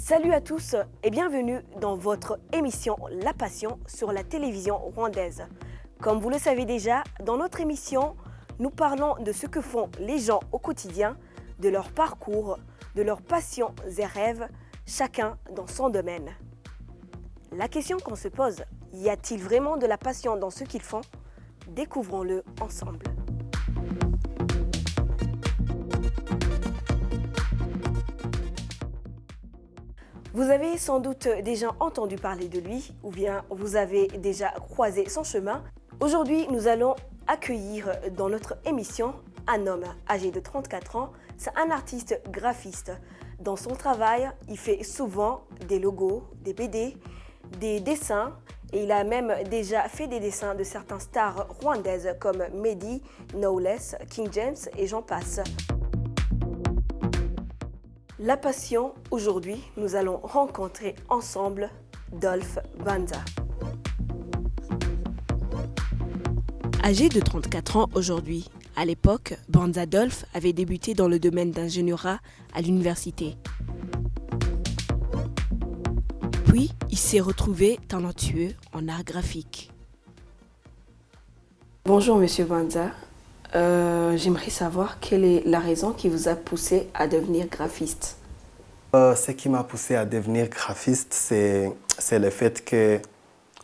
Salut à tous et bienvenue dans votre émission La Passion sur la télévision rwandaise. Comme vous le savez déjà, dans notre émission, nous parlons de ce que font les gens au quotidien, de leur parcours, de leurs passions et rêves, chacun dans son domaine. La question qu'on se pose, y a-t-il vraiment de la passion dans ce qu'ils font? Découvrons-le ensemble. Vous avez sans doute déjà entendu parler de lui ou bien vous avez déjà croisé son chemin. Aujourd'hui, nous allons accueillir dans notre émission un homme âgé de 34 ans. C'est un artiste graphiste. Dans son travail, il fait souvent des logos, des BD, des dessins et il a même déjà fait des dessins de certains stars rwandaises comme Mehdi, Knowless, King James et j'en passe. La passion, aujourd'hui, nous allons rencontrer ensemble Dolph Banza. Âgé de 34 ans aujourd'hui, à l'époque, Banza Dolph avait débuté dans le domaine d'ingénierie à l'université. Puis, il s'est retrouvé talentueux en art graphique. Bonjour Monsieur Banza. J'aimerais savoir quelle est la raison qui vous a poussé à devenir graphiste. Ce qui m'a poussé à devenir graphiste, c'est le fait que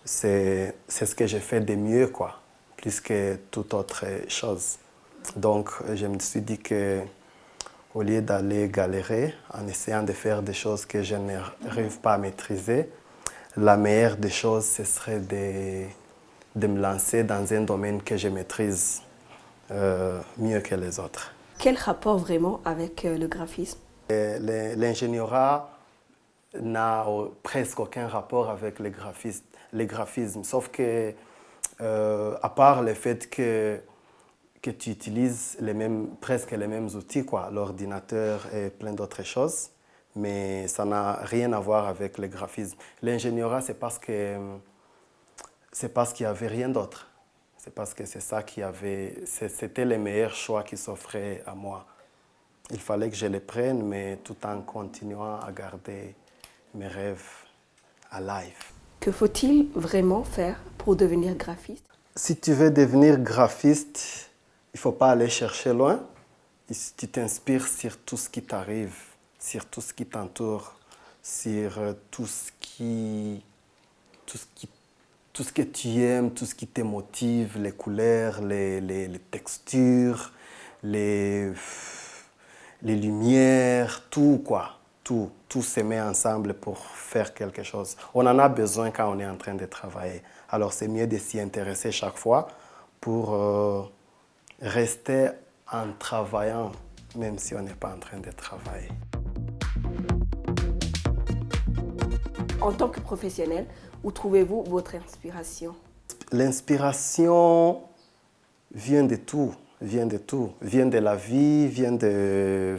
c'est ce que j'ai fait de mieux, quoi, plus que toute autre chose. Donc, je me suis dit que au lieu d'aller galérer en essayant de faire des choses que je n'arrive pas à maîtriser, la meilleure des choses, ce serait de me lancer dans un domaine que je maîtrise mieux que les autres. Quel rapport vraiment avec le graphisme? L'ingénierie n'a presque aucun rapport avec le graphisme, sauf que, à part le fait que tu utilises presque les mêmes outils, quoi, l'ordinateur et plein d'autres choses, mais ça n'a rien à voir avec le graphisme. L'ingénierie, c'est parce qu'il n'y avait rien d'autre. C'est parce que c'est ça c'était le meilleur choix qui s'offrait à moi. Il fallait que je les prenne, mais tout en continuant à garder mes rêves alive. Que faut-il vraiment faire pour devenir graphiste? Si tu veux devenir graphiste, il ne faut pas aller chercher loin. Tu t'inspires sur tout ce qui t'arrive, sur tout ce qui t'entoure, sur tout ce que tu aimes, tout ce qui te motive, les couleurs, les textures, les lumières, tout quoi. Tout se met ensemble pour faire quelque chose. On en a besoin quand on est en train de travailler. Alors c'est mieux de s'y intéresser chaque fois pour rester en travaillant, même si on n'est pas en train de travailler. En tant que professionnel, où trouvez-vous votre inspiration? L'inspiration vient de tout, vient de la vie, vient de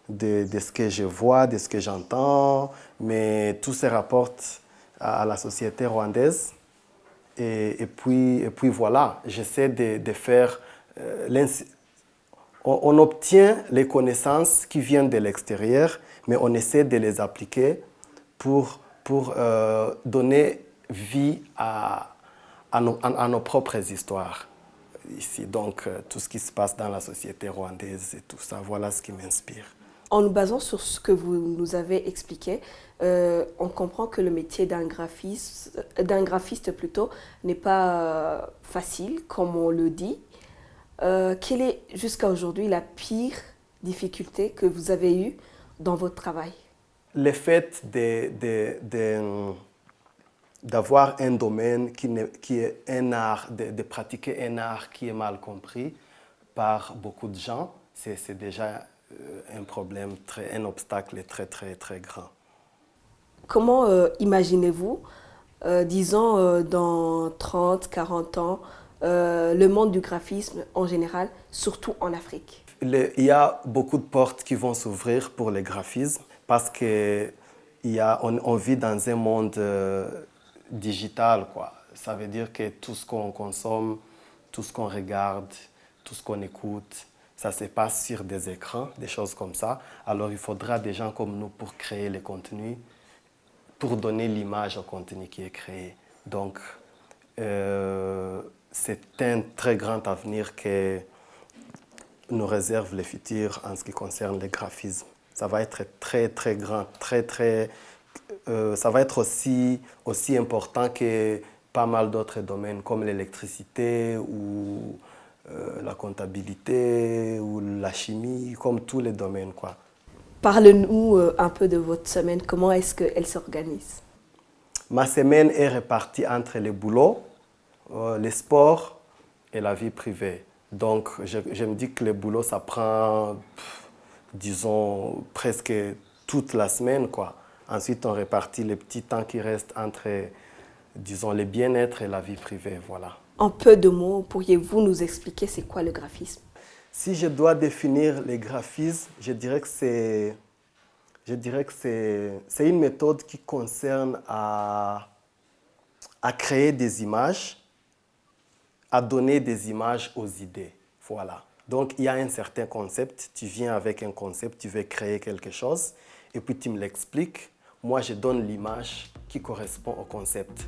ce que je vois, de ce que j'entends, mais tout se rapporte à la société rwandaise. Et puis voilà, j'essaie de faire... on obtient les connaissances qui viennent de l'extérieur, mais on essaie de les appliquer pour donner vie à nos propres histoires ici. Donc, tout ce qui se passe dans la société rwandaise et tout ça, voilà ce qui m'inspire. En nous basant sur ce que vous nous avez expliqué, on comprend que le métier d'un graphiste plutôt, n'est pas facile, comme on le dit. Quelle est jusqu'à aujourd'hui la pire difficulté que vous avez eue dans votre travail? Le fait d'avoir un domaine qui est un art, de pratiquer un art qui est mal compris par beaucoup de gens, c'est déjà un problème, un obstacle très, très, très grand. Comment imaginez-vous, disons dans 30, 40 ans, le monde du graphisme en général, surtout en Afrique? Il y a beaucoup de portes qui vont s'ouvrir pour le graphisme parce qu'on vit dans un monde digital, quoi. Ça veut dire que tout ce qu'on consomme, tout ce qu'on regarde, tout ce qu'on écoute, ça se passe sur des écrans, des choses comme ça. Alors il faudra des gens comme nous pour créer les contenus, pour donner l'image au contenu qui est créé. Donc c'est un très grand avenir que nous réserve le futur en ce qui concerne le graphisme. Ça va être très très grand, ça va être aussi important que pas mal d'autres domaines comme l'électricité ou la comptabilité ou la chimie, comme tous les domaines, quoi. Parle-nous un peu de votre semaine, comment est-ce qu'elle s'organise? Ma semaine est répartie entre le boulot, les sports et la vie privée. Donc, je me dis que le boulot, ça prend, disons, presque toute la semaine, quoi. Ensuite, on répartit les petits temps qui restent entre, disons, le bien-être et la vie privée, voilà. En peu de mots, pourriez-vous nous expliquer c'est quoi le graphisme? Si je dois définir le graphisme, je dirais que c'est une méthode qui concerne à créer des images, à donner des images aux idées. Voilà. Donc, il y a un certain concept, tu viens avec un concept, tu veux créer quelque chose, et puis tu me l'expliques. Moi, je donne l'image qui correspond au concept.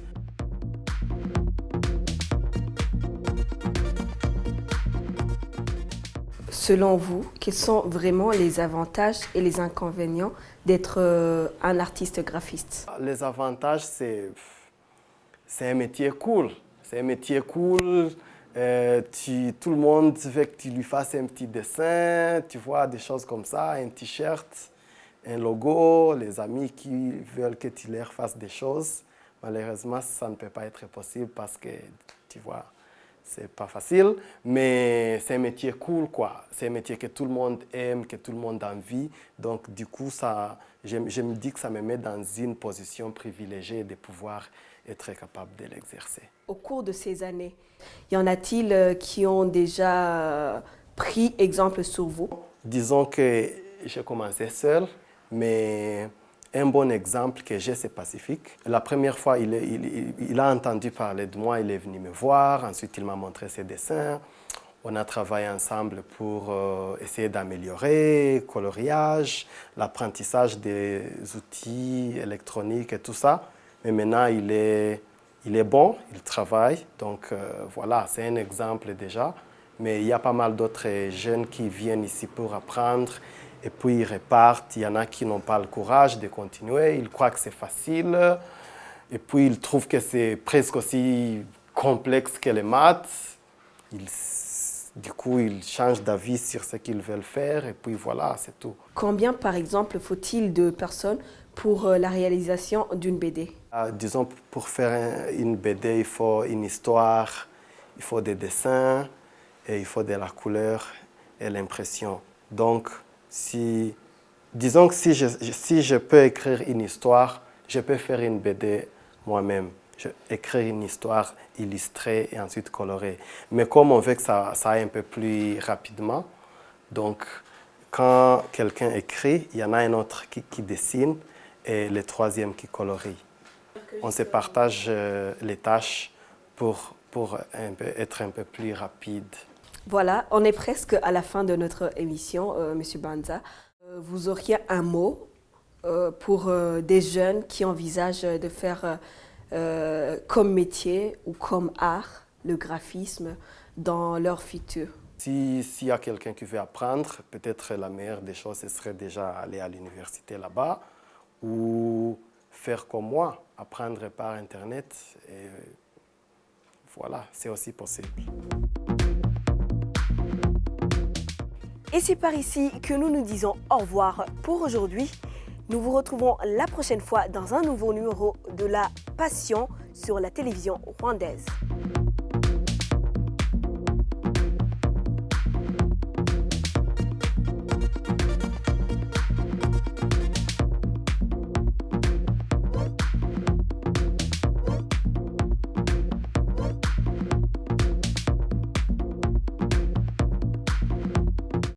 Selon vous, quels sont vraiment les avantages et les inconvénients d'être un artiste graphiste? Les avantages, c'est un métier cool. C'est un métier cool. Tout le monde veut que tu lui fasses un petit dessin, tu vois, des choses comme ça, un t-shirt, un logo, les amis qui veulent que tu leur fasses des choses. Malheureusement, ça ne peut pas être possible parce que, tu vois, c'est pas facile, mais c'est un métier cool, quoi. C'est un métier que tout le monde aime, que tout le monde a envie. Donc, du coup, je me dis que ça me met dans une position privilégiée de pouvoir être capable de l'exercer. Au cours de ces années, y en a-t-il qui ont déjà pris exemple sur vous? Disons que j'ai commencé seul, mais un bon exemple que j'ai, c'est Pacifique. La première fois, il a entendu parler de moi, il est venu me voir, ensuite il m'a montré ses dessins. On a travaillé ensemble pour essayer d'améliorer, coloriage, l'apprentissage des outils électroniques et tout ça. Mais maintenant, il est bon, il travaille, donc voilà, c'est un exemple déjà. Mais il y a pas mal d'autres jeunes qui viennent ici pour apprendre et puis ils repartent. Il y en a qui n'ont pas le courage de continuer, ils croient que c'est facile et puis ils trouvent que c'est presque aussi complexe que les maths. Du coup, ils changent d'avis sur ce qu'ils veulent faire et puis voilà, c'est tout. Combien, par exemple, faut-il de personnes pour la réalisation d'une BD? Disons, pour faire une BD, il faut une histoire, il faut des dessins et il faut de la couleur et l'impression. Donc, disons que si je peux écrire une histoire, je peux faire une BD moi-même. Écrire une histoire illustrée et ensuite colorée. Mais comme on veut que ça aille un peu plus rapidement, donc quand quelqu'un écrit, il y en a un autre qui dessine et le troisième qui colorie. On se partage les tâches pour être un peu plus rapide. Voilà, on est presque à la fin de notre émission, Monsieur Banza. Vous auriez un mot pour des jeunes qui envisagent de faire comme métier ou comme art le graphisme dans leur futur? S'il y a quelqu'un qui veut apprendre, peut-être la meilleure des choses, ce serait déjà aller à l'université là-bas ou faire comme moi, apprendre par Internet. Et voilà, c'est aussi possible. Et c'est par ici que nous nous disons au revoir pour aujourd'hui. Nous vous retrouvons la prochaine fois dans un nouveau numéro de La Passion sur la télévision rwandaise.